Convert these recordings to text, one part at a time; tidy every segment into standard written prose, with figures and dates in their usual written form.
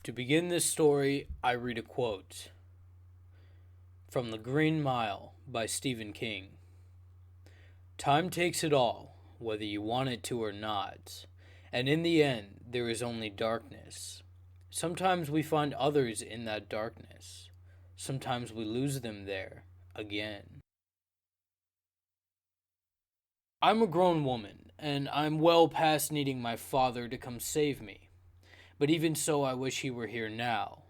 To begin this story, I read a quote from The Green Mile by Stephen King. Time takes it all, whether you want it to or not, and in the end, there is only darkness. Sometimes we find others in that darkness. Sometimes we lose them there again. I'm a grown woman, and I'm well past needing my father to come save me. But even so, I wish he were here now.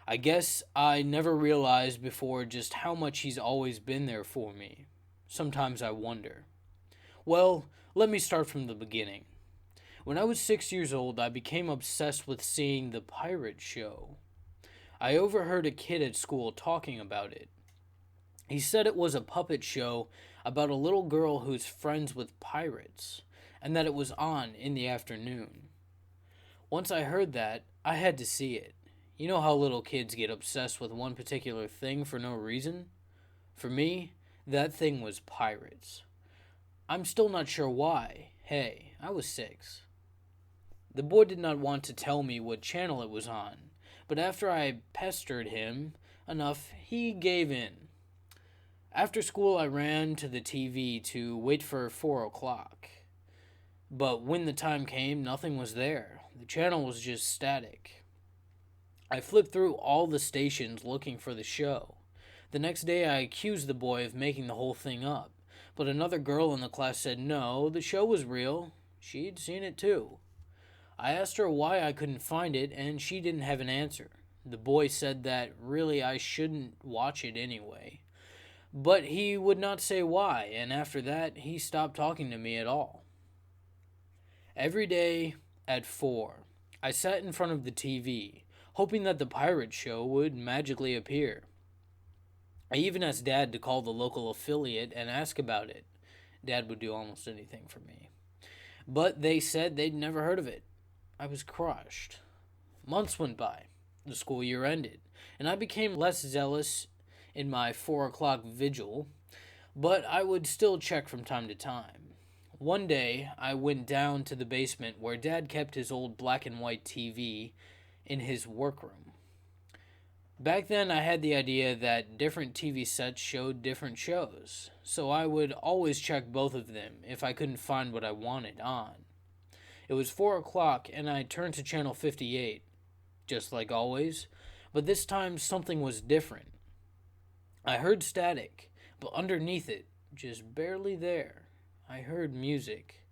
I guess I never realized before just how much he's always been there for me. Sometimes I wonder. Well, let me start from the beginning. When I was 6 years old, I became obsessed with seeing the pirate show. I overheard a kid at school talking about it. He said it was a puppet show about a little girl who's friends with pirates, and that it was on in the afternoon. Once I heard that, I had to see it. You know how little kids get obsessed with one particular thing for no reason? For me, that thing was pirates. I'm still not sure why. Hey, I was 6. The boy did not want to tell me what channel it was on, but after I pestered him enough, he gave in. After school, I ran to the TV to wait for 4 o'clock. But when the time came, nothing was there. The channel was just static. I flipped through all the stations looking for the show. The next day, I accused the boy of making the whole thing up, but another girl in the class said no, the show was real. She'd seen it too. I asked her why I couldn't find it, and she didn't have an answer. The boy said that really I shouldn't watch it anyway. But he would not say why, and after that, he stopped talking to me at all. Every day at 4, I sat in front of the TV, hoping that the pirate show would magically appear. I even asked Dad to call the local affiliate and ask about it. Dad would do almost anything for me. But they said they'd never heard of it. I was crushed. Months went by. The school year ended, and I became less zealous in my 4 o'clock vigil, but I would still check from time to time. One day, I went down to the basement where Dad kept his old black and white TV in his workroom. Back then, I had the idea that different TV sets showed different shows, so I would always check both of them if I couldn't find what I wanted on. It was 4 o'clock, and I turned to channel 58, just like always, but this time something was different. I heard static, but underneath it, just barely there, I heard music.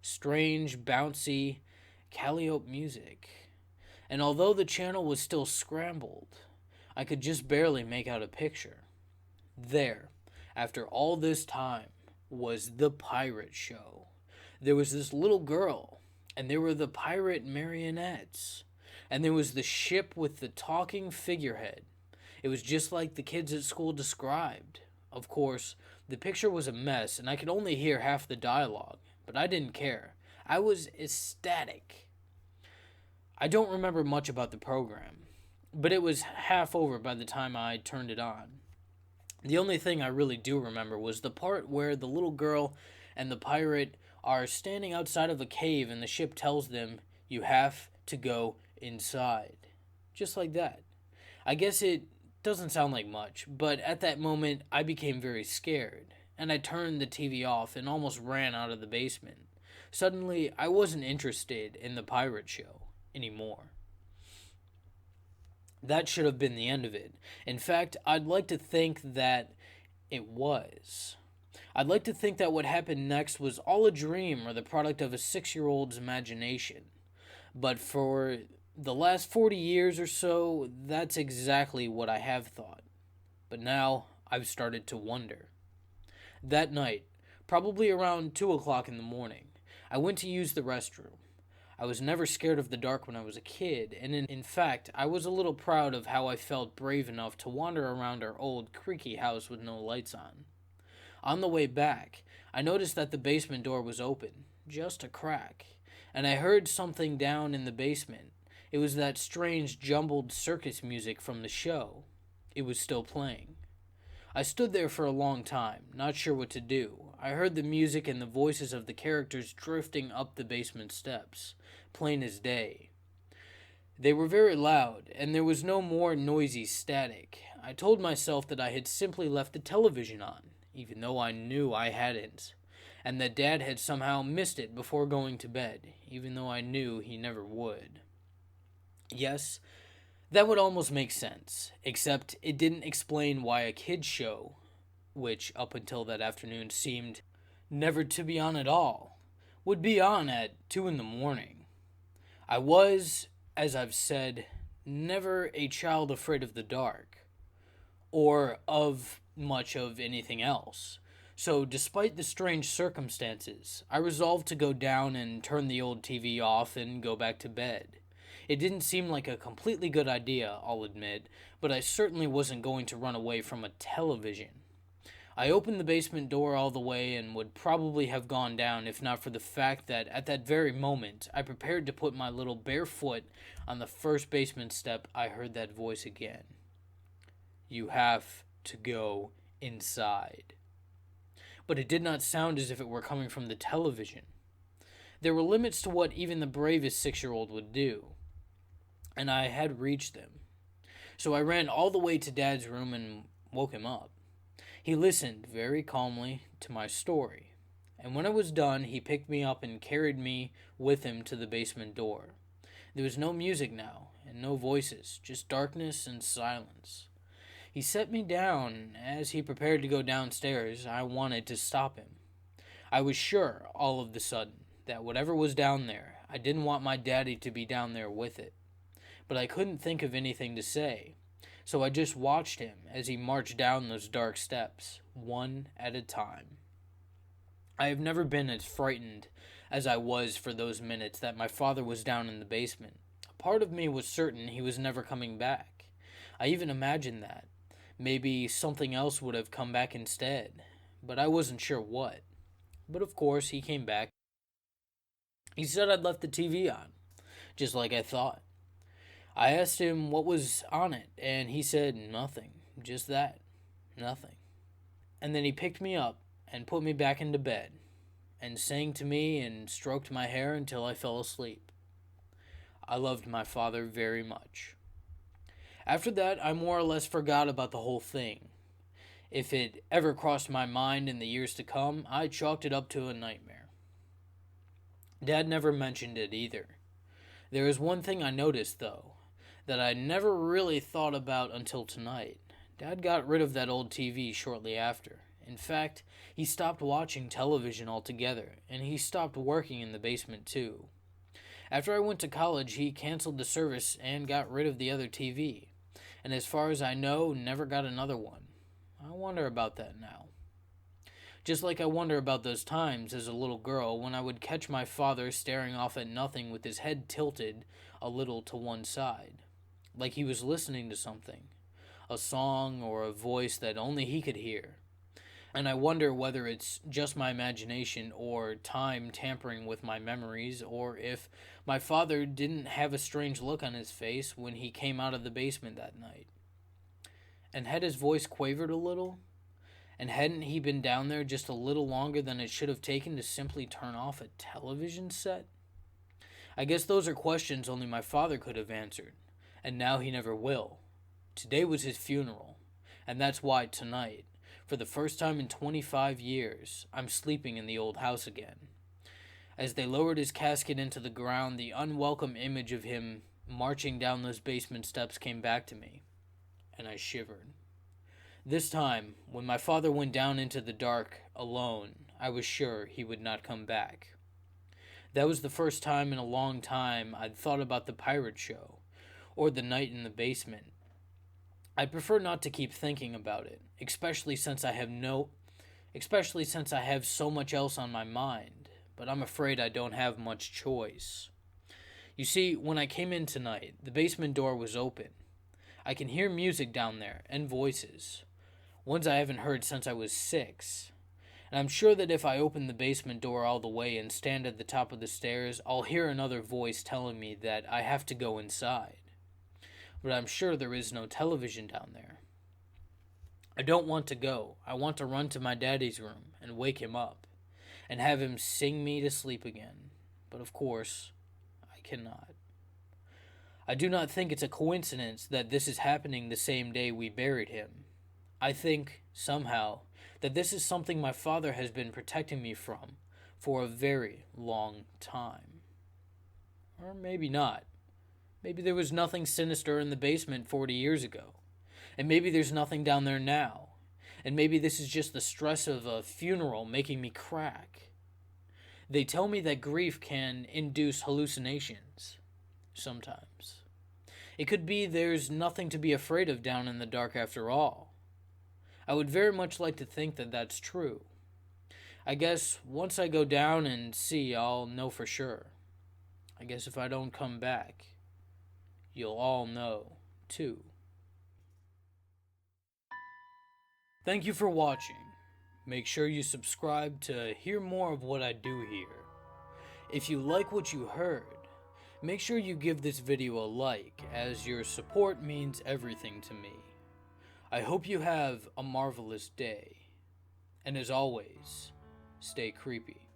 Strange, bouncy, calliope music. And although the channel was still scrambled, I could just barely make out a picture. There, after all this time, was the pirate show. There was this little girl, and there were the pirate marionettes, and there was the ship with the talking figurehead. It was just like the kids at school described. Of course, the picture was a mess, and I could only hear half the dialogue, but I didn't care. I was ecstatic. I don't remember much about the program, but it was half over by the time I turned it on. The only thing I really do remember was the part where the little girl and the pirate are standing outside of a cave and the ship tells them, "You have to go inside." Just like that. I guess it doesn't sound like much, but at that moment I became very scared, and I turned the TV off and almost ran out of the basement. Suddenly, I wasn't interested in the pirate show anymore. That should have been the end of it. In fact, I'd like to think that it was. I'd like to think that what happened next was all a dream or the product of a 6-year-old's imagination. But for the last 40 years or so, that's exactly what I have thought. But now, I've started to wonder. That night, probably around 2 o'clock in the morning, I went to use the restroom. I was never scared of the dark when I was a kid, and in fact, I was a little proud of how I felt brave enough to wander around our old, creaky house with no lights on. On the way back, I noticed that the basement door was open, just a crack, and I heard something down in the basement. It was that strange jumbled circus music from the show. It was still playing. I stood there for a long time, not sure what to do. I heard the music and the voices of the characters drifting up the basement steps, plain as day. They were very loud, and there was no more noisy static. I told myself that I had simply left the television on, even though I knew I hadn't, and that Dad had somehow missed it before going to bed, even though I knew he never would. Yes, that would almost make sense, except it didn't explain why a kids' show, which up until that afternoon seemed never to be on at all, would be on at 2 in the morning. I was, as I've said, never a child afraid of the dark, or of much of anything else. So, despite the strange circumstances, I resolved to go down and turn the old TV off and go back to bed. It didn't seem like a completely good idea, I'll admit, but I certainly wasn't going to run away from a television. I opened the basement door all the way and would probably have gone down if not for the fact that at that very moment I prepared to put my little bare foot on the first basement step. I heard that voice again. You have to go inside. But it did not sound as if it were coming from the television. There were limits to what even the bravest 6-year-old would do, and I had reached them. So I ran all the way to Dad's room and woke him up. He listened very calmly to my story, and when I was done, he picked me up and carried me with him to the basement door. There was no music now, and no voices, just darkness and silence. He set me down. As he prepared to go downstairs, I wanted to stop him. I was sure, all of the sudden, that whatever was down there, I didn't want my daddy to be down there with it. But I couldn't think of anything to say, so I just watched him as he marched down those dark steps, one at a time. I have never been as frightened as I was for those minutes that my father was down in the basement. A part of me was certain he was never coming back. I even imagined that. Maybe something else would have come back instead, but I wasn't sure what. But of course, he came back. He said I'd left the TV on, just like I thought. I asked him what was on it, and he said nothing, just that, nothing. And then he picked me up and put me back into bed, and sang to me and stroked my hair until I fell asleep. I loved my father very much. After that, I more or less forgot about the whole thing. If it ever crossed my mind in the years to come, I chalked it up to a nightmare. Dad never mentioned it either. There is one thing I noticed, though, that I never really thought about until tonight. Dad got rid of that old TV shortly after. In fact, he stopped watching television altogether, and he stopped working in the basement too. After I went to college, he canceled the service and got rid of the other TV, and as far as I know, never got another one. I wonder about that now. Just like I wonder about those times as a little girl when I would catch my father staring off at nothing with his head tilted a little to one side, like he was listening to something, a song or a voice that only he could hear. And I wonder whether it's just my imagination or time tampering with my memories, or if my father didn't have a strange look on his face when he came out of the basement that night. And had his voice quavered a little? And hadn't he been down there just a little longer than it should have taken to simply turn off a television set? I guess those are questions only my father could have answered, and now he never will. Today was his funeral, and that's why tonight, for the first time in 25 years, I'm sleeping in the old house again. As they lowered his casket into the ground, the unwelcome image of him marching down those basement steps came back to me, and I shivered. This time, when my father went down into the dark alone, I was sure he would not come back. That was the first time in a long time I'd thought about the pirate show, or the night in the basement. I prefer not to keep thinking about it, especially since I have so much else on my mind, but I'm afraid I don't have much choice. You see, when I came in tonight, the basement door was open. I can hear music down there, and voices. Ones I haven't heard since I was 6. And I'm sure that if I open the basement door all the way and stand at the top of the stairs, I'll hear another voice telling me that I have to go inside. But I'm sure there is no television down there. I don't want to go. I want to run to my daddy's room and wake him up, and have him sing me to sleep again. But of course, I cannot. I do not think it's a coincidence that this is happening the same day we buried him. I think, somehow, that this is something my father has been protecting me from for a very long time. Or maybe not. Maybe there was nothing sinister in the basement 40 years ago. And maybe there's nothing down there now. And maybe this is just the stress of a funeral making me crack. They tell me that grief can induce hallucinations. Sometimes. It could be there's nothing to be afraid of down in the dark after all. I would very much like to think that that's true. I guess once I go down and see, I'll know for sure. I guess if I don't come back, you'll all know, too. Thank you for watching. Make sure you subscribe to hear more of what I do here. If you like what you heard, make sure you give this video a like, as your support means everything to me. I hope you have a marvelous day. And as always, stay creepy.